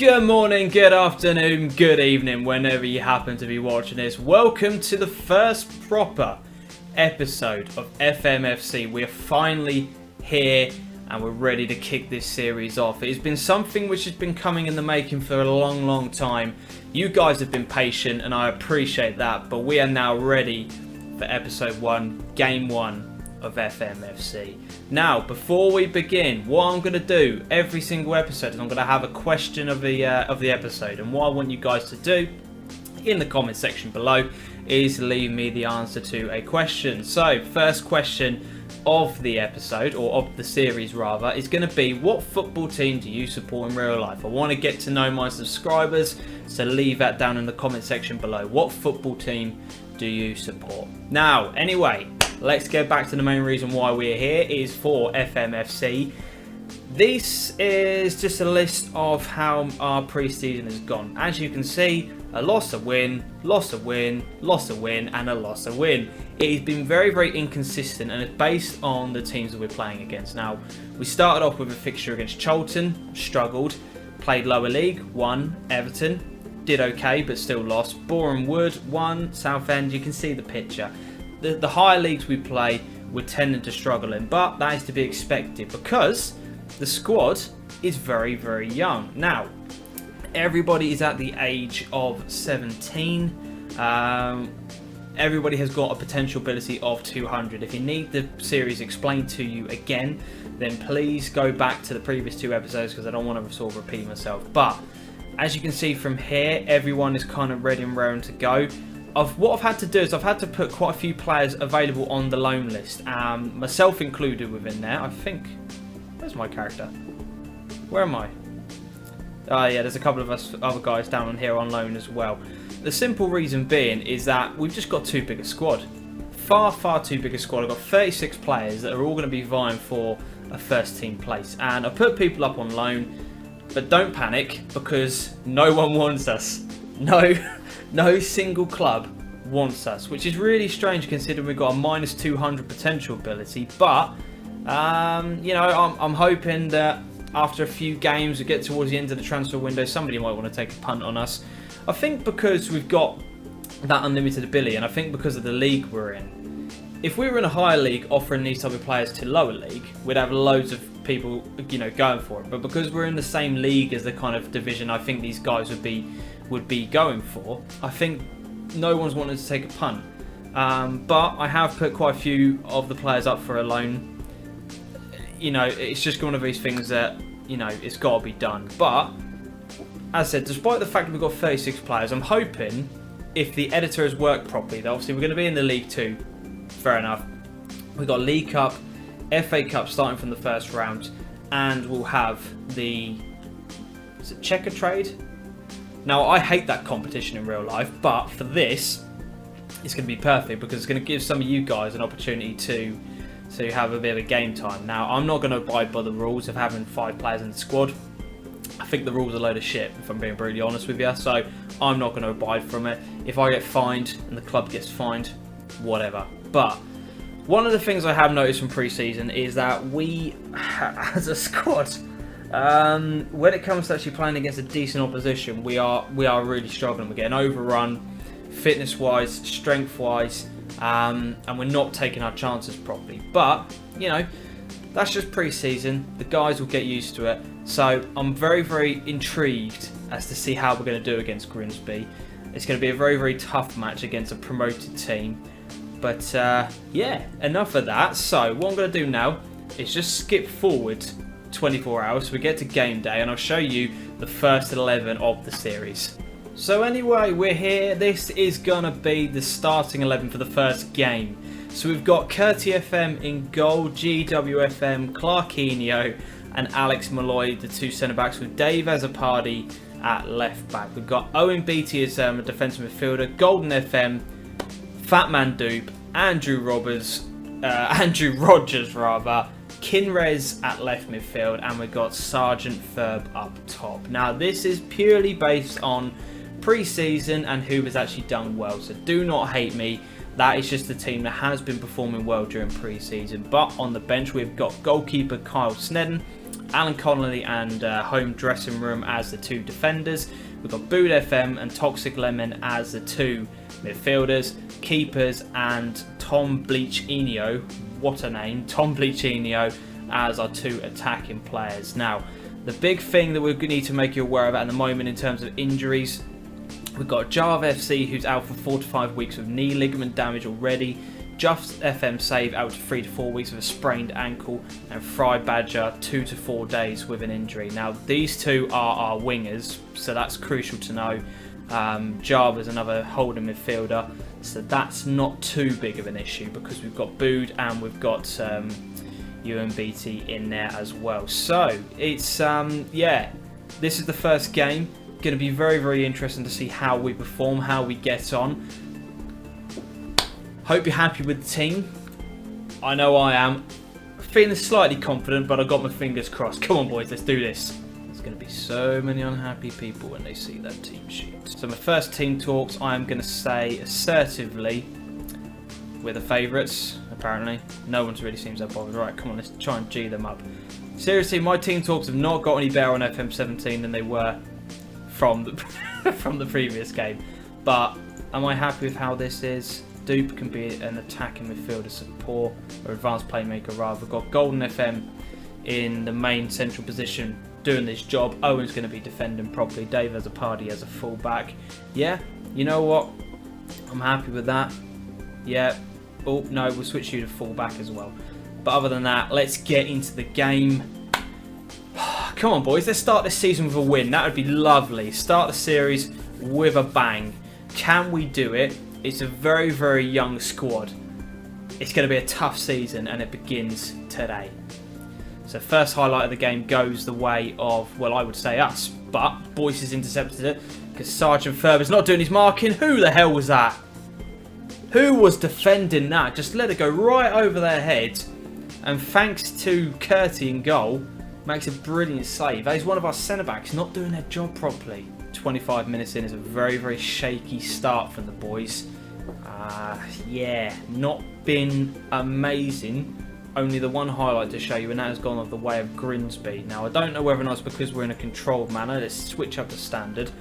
Good morning, good afternoon, good evening, whenever you happen to be watching this. Welcome to the first proper episode of FMFC. We're finally here and we're ready to kick this series off. It's been something which has been coming in the making for a long time. You guys have been patient and I appreciate that, but we are now ready for episode 1, game 1 of FMFC. Now, before we begin, what I'm going to do every single episode is I'm going to have a question of the episode, and what I want you guys to do in the comment section below is leave me the answer to a question. So, first question of the episode, or of the series rather, is going to be, what football team do you support in real life? I want to get to know my subscribers, so leave that down in the comment section below. What football team do you support? Now, anyway, let's get back to the main reason why we're here. It is for FMFC. This is just a list of how our pre-season has gone. As you can see, a loss, a win, loss, a win, loss, a win, and a loss, a win. It has been very inconsistent, and it's based on the teams that we're playing against. Now, we started off with a fixture against Charlton, struggled, played lower league, won. Everton did okay, but still lost. Boreham Wood won. Southend, you can see the picture. The higher leagues we play, we're tending to struggle in, but that is to be expected because the squad is very young. Now, everybody is at the age of 17. Everybody has got a potential ability of 200. If you need the series explained to you again, then please go back to the previous 2 episodes because I don't want to sort of repeat myself. But as you can see from here, everyone is kind of ready and raring to go. What I've had to do is I've had to put quite a few players available on the loan list, myself included within there. I think, where's my character? Where am I? Yeah, there's a couple of us other guys down on here on loan as well. The simple reason being is that we've just got too big a squad. Far too big a squad. I've got 36 players that are all going to be vying for a first team place. And I put people up on loan, but don't panic because no one wants us. No single club wants us, which is really strange considering we've got a minus 200 potential ability. But, you know, I'm hoping that after a few games, we get towards the end of the transfer window, somebody might want to take a punt on us. I think because we've got that unlimited ability, and I think because of the league we're in, if we were in a higher league offering these type of players to lower league, we'd have loads of people, you know, going for it. But because we're in the same league as the kind of division I think these guys would be going for, I think no one's wanted to take a punt. But I have put quite a few of the players up for a loan. You know, it's just one of these things that, you know, it's got to be done. But as I said, despite the fact that we've got 36 players, I'm hoping if the editor has worked properly, that obviously we're going to be in the League 2. Fair enough. We've got League Cup, FA Cup starting from the first round, and we'll have the, is it Checker Trade? Now, I hate that competition in real life, but for this, it's going to be perfect because it's going to give some of you guys an opportunity to have a bit of a game time. Now, I'm not going to abide by the rules of having 5 players in the squad. I think the rules are a load of shit, if I'm being brutally honest with you, so I'm not going to abide from it. If I get fined and the club gets fined, whatever. But one of the things I have noticed from pre-season is that we, as a squad, when it comes to actually playing against a decent opposition, we are really struggling. We're getting overrun, fitness-wise, strength-wise, and we're not taking our chances properly. But, you know, that's just pre-season. The guys will get used to it. So I'm very intrigued as to see how we're going to do against Grimsby. It's going to be a very tough match against a promoted team. But, yeah, enough of that. So what I'm going to do now is just skip forward 24 hours so we get to game day, and I'll show you the first 11 of the series. So anyway, we're here. This is gonna be the starting 11 for the first game. So we've got Curti FM in goal, GWFM, Clarkinho and Alex Malloy, the 2 centre backs, with Dave Azzopardi at left back. We've got Owen Beattie as a defensive midfielder, Golden FM, Fatman Doop, Andrew Rogers, Kinrez at left midfield, and we've got Sergeant Ferb up top. Now, this is purely based on pre-season and who has actually done well, so do not hate me. That is just the team that has been performing well during pre-season. But on the bench, we've got goalkeeper Kyle Snedden, Alan Connolly and Home Dressing Room as the 2 defenders. We've got Bood FM and Toxic Lemon as the 2 midfielders. Keepers and Tom Bleachinho, what a name, Tom Bleachinho as our 2 attacking players. Now, the big thing that we need to make you aware of at the moment in terms of injuries, we've got Java FC who's out for 4 to 5 weeks with knee ligament damage already. Just FM Save out to 3 to 4 weeks with a sprained ankle, and Fry Badger 2 to 4 days with an injury. Now these 2 are our wingers, so that's crucial to know. Java's another holding midfielder, so that's not too big of an issue because we've got Bood and we've got UMBT in there as well. So it's yeah, this is the first game. Going to be very, very interesting to see how we perform, how we get on. Hope you're happy with the team. I know I am. Feeling slightly confident, but I got my fingers crossed. Come on, boys, let's do this. There's going to be so many unhappy people when they see that team sheet. So my first team talks, I am going to say assertively we're the favourites, apparently. No one really seems that bothered. Right, come on, let's try and G them up. Seriously, my team talks have not got any better on FM17 than they were from the, from the previous game. But am I happy with how this is? Dupe can be an attacking midfielder support or advanced playmaker rather. We've got Golden FM in the main central position doing this job. Owen's going to be defending properly. Dave as a party as a fullback. Yeah, you know what? I'm happy with that. Yeah. Oh, no, we'll switch you to fullback as well. But other than that, let's get into the game. Come on, boys. Let's start this season with a win. That would be lovely. Start the series with a bang. Can we do it? It's a very, very young squad. It's going to be a tough season, and it begins today. So first highlight of the game goes the way of, well, I would say us. But Boyce has intercepted it because Sergeant Ferber's not doing his marking. Who the hell was that? Who was defending that? Just let it go right over their heads. And thanks to Curtie in goal, makes a brilliant save. That is one of our centre-backs not doing their job properly. 25 minutes in is a very, very shaky start from the boys. Yeah, not been amazing. Only the one highlight to show you, and that has gone off the way of Grimsby. Now, I don't know whether or not it's because we're in a controlled manner. Let's switch up the standard.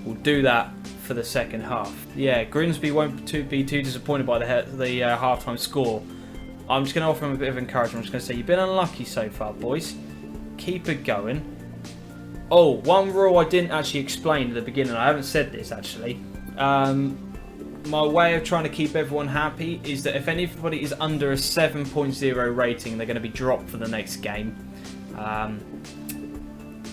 We'll do that for the second half. Yeah, Grimsby won't be too disappointed by the halftime score. I'm just going to offer him a bit of encouragement. I'm just going to say, you've been unlucky so far, boys. Keep it going. Oh, one rule I didn't actually explain at the beginning. I haven't said this, actually. My way of trying to keep everyone happy is that if anybody is under a 7.0 rating, they're going to be dropped for the next game.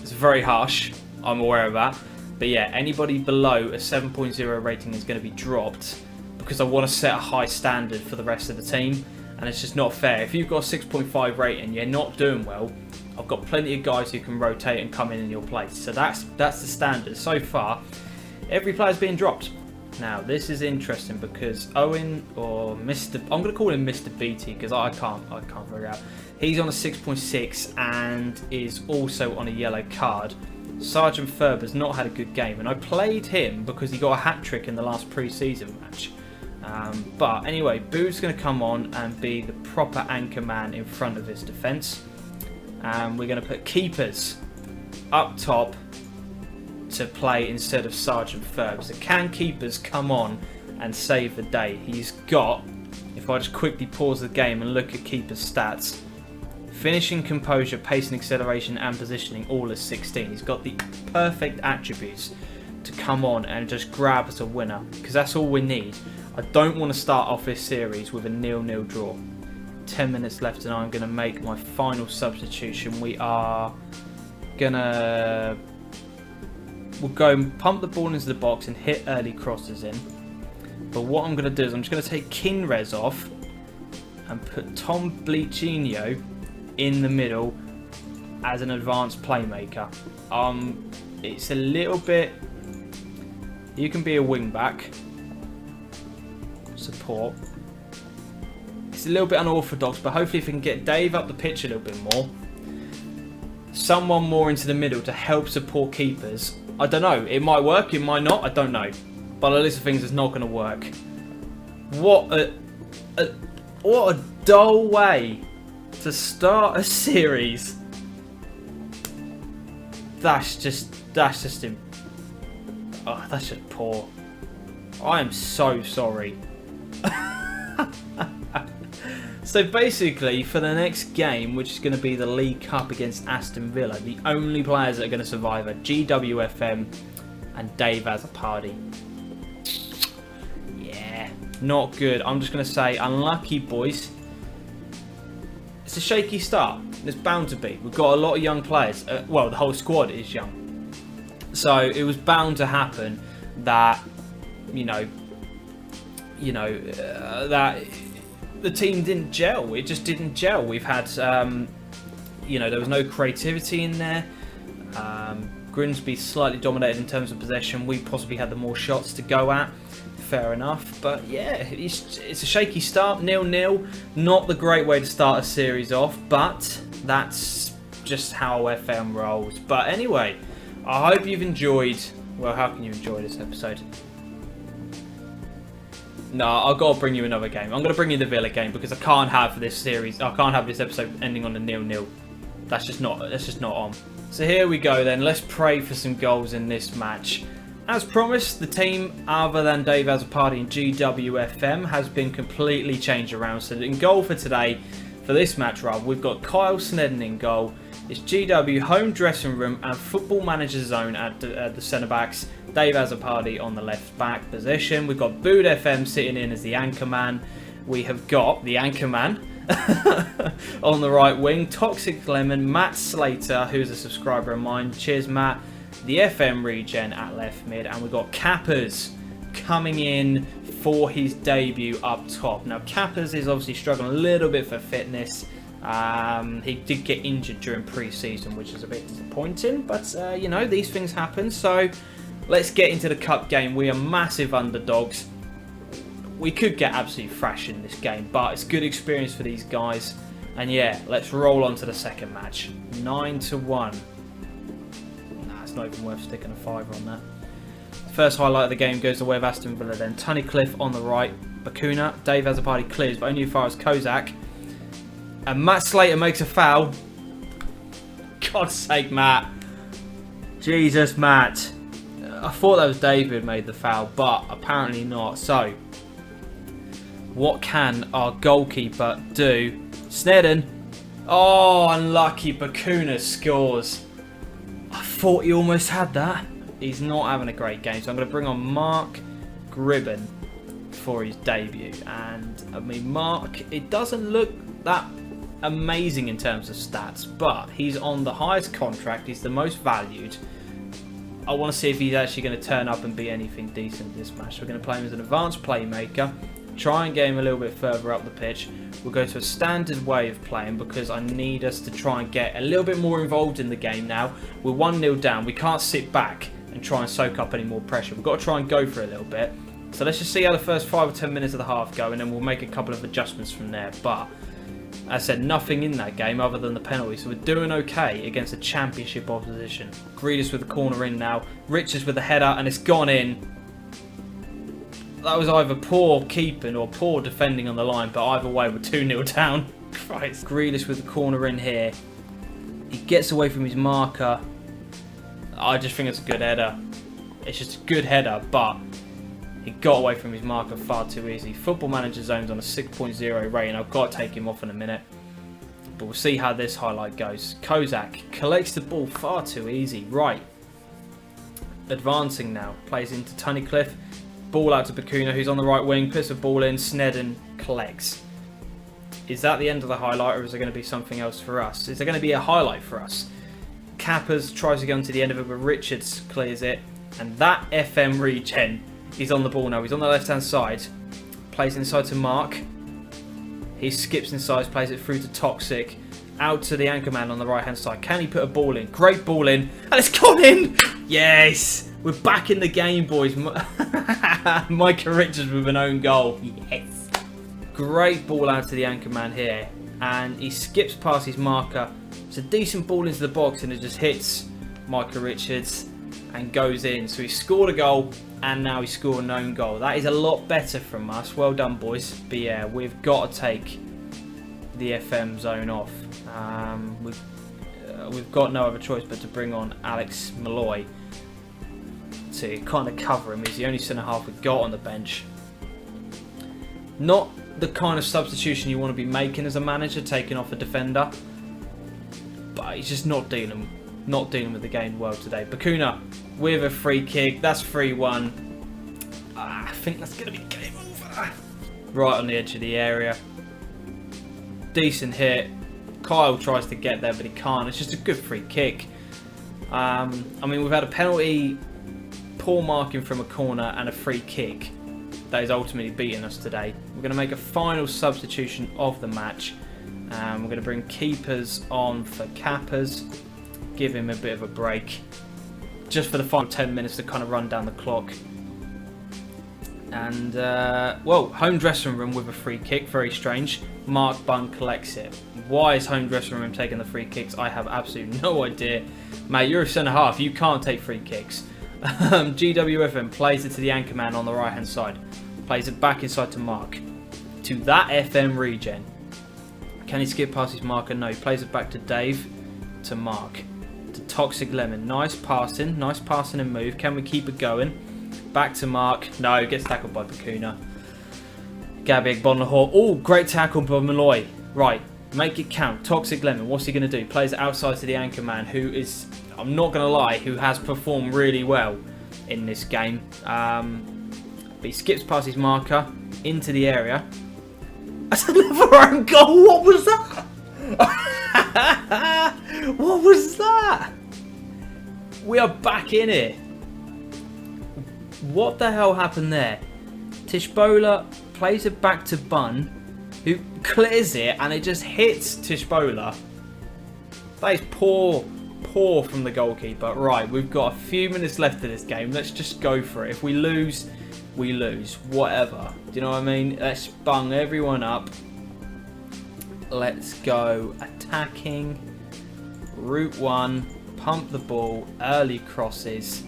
It's very harsh. I'm aware of that. But yeah, anybody below a 7.0 rating is going to be dropped because I want to set a high standard for the rest of the team. And it's just not fair. If you've got a 6.5 rating, you're not doing well. I've got plenty of guys who can rotate and come in your place. So that's the standard. So far, every player's being dropped. Now, this is interesting because Owen or Mr. I'm going to call him Mr. BT because I can't figure out. He's on a 6.6 and is also on a yellow card. Sergeant Ferber's not had a good game, and I played him because he got a hat-trick in the last pre-season match. But anyway, Bood's going to come on and be the proper anchor man in front of his defence. And we're going to put keepers up top to play instead of Sergeant Ferb. So can keepers come on and save the day? He's got, if I just quickly pause the game and look at keeper's stats, finishing, composure, pace and acceleration and positioning all as 16. He's got the perfect attributes to come on and just grab us a winner, because that's all we need. I don't want to start off this series with a 0-0 draw. 10 minutes left and I'm going to make my final substitution. We'll go and pump the ball into the box and hit early crosses in. But what I'm going to do is I'm just going to take Kinrez off and put Tom Bleachinho in the middle as an advanced playmaker. It's a little bit... You can be a wing back. Support. It's a little bit unorthodox, but hopefully if we can get Dave up the pitch a little bit more, someone more into the middle to help support keepers. I don't know. It might work. It might not. I don't know. But a list of things is not going to work. What a dull way to start a series. that's just oh, that's just poor. I am so sorry. So basically, for the next game, which is going to be the League Cup against Aston Villa, the only players that are going to survive are GWFM and Dave Azzopardi. Yeah, not good. I'm just going to say, unlucky, boys. It's a shaky start. There's bound to be. We've got a lot of young players. Well, the whole squad is young. So it was bound to happen that, that the team didn't gel. It just didn't gel. We've had, there was no creativity in there. Grimsby slightly dominated in terms of possession. We possibly had the more shots to go at. Fair enough. But yeah, it's a shaky start. 0-0. Not the great way to start a series off, but that's just how FM rolls. But anyway, I hope you've enjoyed. Well, how can you enjoy this episode? No, I've got to bring you another game. I'm going to bring you the Villa game because I can't have this series. I can't have this episode ending on a 0-0. That's just not on. So here we go then. Let's pray for some goals in this match. As promised, the team other than Dave Azzopardi and GWFM has been completely changed around. So in goal for today, for this match, Rob, we've got Kyle Snedden in goal. It's GW home dressing room and Football Manager zone at the centre backs. Dave Azzopardi on the left back position. We've got Bood FM sitting in as the anchor man. We have got the anchor man on the right wing. Toxic Lemon, Matt Slater, who's a subscriber of mine. Cheers, Matt. The FM regen at left mid. And we've got Cappers coming in for his debut up top. Now, Cappers is obviously struggling a little bit for fitness. He did get injured during pre-season, which is a bit disappointing. But, these things happen. So let's get into the cup game. We are massive underdogs. We could get absolutely thrashed in this game, but it's good experience for these guys. And yeah, let's roll on to the second match. 9-1. Nah, it's not even worth sticking a fiver on that. First highlight of the game goes the way of Aston Villa then. Tunnicliffe on the right. Bakuna. Dave Azzopardi clears, but only as far as Kozak. And Matt Slater makes a foul. God's sake, Matt. Jesus, Matt. I thought that was David who made the foul, but apparently not. So, what can our goalkeeper do? Snedden. Oh, unlucky. Bakuna scores. I thought he almost had that. He's not having a great game. So I'm going to bring on Mark Gribben for his debut. And, I mean, Mark, it doesn't look that amazing in terms of stats, but he's on the highest contract. He's the most valued. I want to see if he's actually going to turn up and be anything decent this match. We're going to play him as an advanced playmaker. Try and get him a little bit further up the pitch. We'll go to a standard way of playing because I need us to try and get a little bit more involved in the game now. We're 1-0 down. We can't sit back and try and soak up any more pressure. We've got to try and go for it a little bit. So let's just see how the first 5 or 10 minutes of the half go, and then we'll make a couple of adjustments from there. But as I said, nothing in that game other than the penalty, so we're doing okay against a championship opposition. Grealish with the corner in now. Richards with the header, and it's gone in. That was either poor keeping or poor defending on the line, but either way, we're 2-0 down. Christ. Grealish with the corner in here. He gets away from his marker. I just think it's a good header. It's just a good header, but he got away from his marker far too easy. Football Manager zone's on a 6.0 rating. I've got to take him off in a minute. But we'll see how this highlight goes. Kozak collects the ball far too easy. Right. Advancing now. Plays into Tunnicliffe. Ball out to Bakuna, who's on the right wing. Puts the ball in. Snedden collects. Is that the end of the highlight, or is there going to be something else for us? Is there going to be a highlight for us? Cappers tries to get onto the end of it, but Richards clears it. And that FM regen. He's on the ball now. He's on the left-hand side. Plays inside to Mark. He skips inside, plays it through to Toxic. Out to the anchor man on the right-hand side. Can he put a ball in? Great ball in. And it's gone in! Yes! We're back in the game, boys. Micah Richards with an own goal. Yes! Great ball out to the anchor man here. And he skips past his marker. It's a decent ball into the box, and it just hits Micah Richards and goes in. So he scored a goal, and now he scored an own goal. That is a lot better from us. Well done, boys. But yeah, we've got to take the FM zone off. we've got no other choice but to bring on Alex Malloy to kind of cover him. He's the only centre-half we've got on the bench. Not the kind of substitution you want to be making as a manager, taking off a defender. But he's just not dealing with the game well today. Bacuna with a free kick. That's 3-1. I think that's going to be game over. Right on the edge of the area. Decent hit. Kyle tries to get there, but he can't. It's just a good free kick. I mean, we've had a penalty, poor marking from a corner, and a free kick that is ultimately beating us today. We're going to make a final substitution of the match. We're going to bring keepers on for Kappas. Give him a bit of a break. Just for the final 10 minutes to kind of run down the clock. And, well, home dressing room with a free kick. Very strange. Mark Bunn collects it. Why is home dressing room taking the free kicks? I have absolutely no idea. Mate, you're a centre-half. You can't take free kicks. GWFM plays it to the anchor man on the right-hand side. Plays it back inside to Mark. To that FM regen. Can he skip past his marker? No. He plays it back to Dave. To Mark. To Toxic Lemon. Nice passing and move. Can we keep it going? Back to Mark. No, gets tackled by Bacuna. Gabby Bonlahor. Oh, great tackle by Malloy. Right, make it count. Toxic Lemon. What's he going to do? Plays it outside to the anchor man, who is, I'm not going to lie, who has performed really well in this game. But he skips past his marker into the area. That's another own goal. What was that? What was that? We are back in it. What the hell happened there? Tishbola plays it back to Bunn, who clears it, and it just hits Tishbola. That is poor from the goalkeeper. Right, we've got a few minutes left of this game. Let's just go for it. If we lose, we lose. Whatever. Do you know what I mean? Let's bung everyone up. Let's go attacking. Route 1. Pump the ball. Early crosses.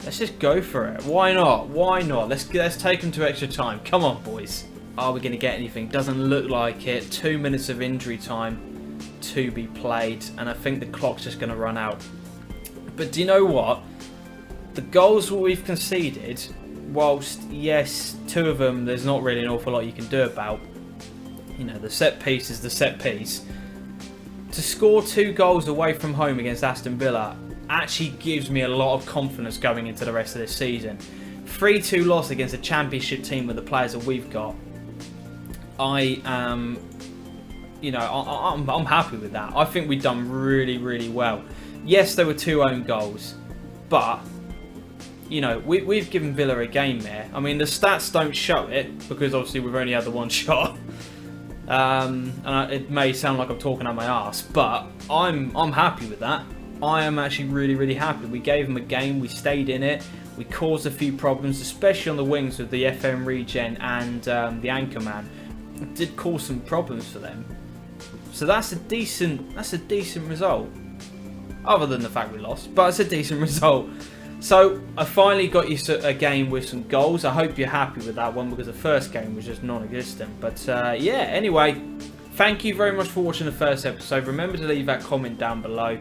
Let's just go for it. Why not? Why not? Let's take them to extra time. Come on, boys. Are we going to get anything? Doesn't look like it. 2 minutes of injury time to be played. And I think the clock's just going to run out. But do you know what? The goals we've conceded, whilst, yes, 2 of them, there's not really an awful lot you can do about. You know, the set piece is the set piece. To score 2 goals away from home against Aston Villa actually gives me a lot of confidence going into the rest of this season. 3-2 loss against a championship team with the players that we've got. I am, you know, I'm happy with that. I think we've done really, really well. Yes, there were 2 own goals, but you know, we've given Villa a game there. I mean, the stats don't show it because obviously we've only had the 1 shot. And it may sound like I'm talking out my arse, but I'm happy with that. I am actually really, really happy. We gave them a game, we stayed in it, we caused a few problems, especially on the wings with the FM regen and the anchor man. It did cause some problems for them. So that's a decent result. Other than the fact we lost, but it's a decent result. So I finally got you a game with some goals. I hope you're happy with that one because the first game was just non-existent. But yeah, anyway, thank you very much for watching the first episode. Remember to leave that comment down below.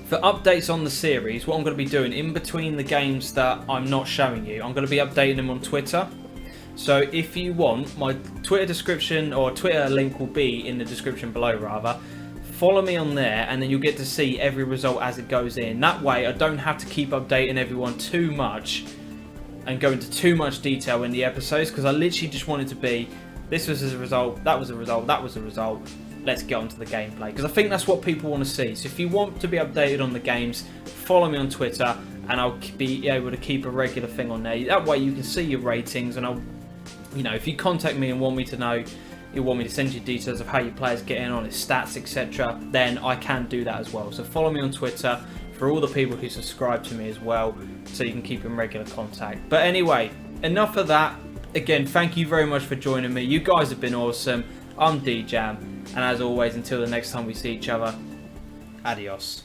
For updates on the series, what I'm going to be doing in between the games that I'm not showing you, I'm going to be updating them on Twitter. So if you want, my Twitter description or Twitter link will be in the description below rather. Follow me on there and then you'll get to see every result as it goes in. That way I don't have to keep updating everyone too much and go into too much detail in the episodes because I literally just want it to be, this was a result, that was a result, that was a result. Let's get on to the gameplay because I think that's what people want to see. So if you want to be updated on the games, follow me on Twitter and I'll be able to keep a regular thing on there. That way you can see your ratings and I'll, you know, if you contact me and want me to know, you want me to send you details of how your players get in on his stats, etc., then I can do that as well. So follow me on Twitter for all the people who subscribe to me as well, so you can keep in regular contact. But anyway, enough of that. Again, thank you very much for joining me. You guys have been awesome. I'm DJam, and as always, until the next time we see each other, adios.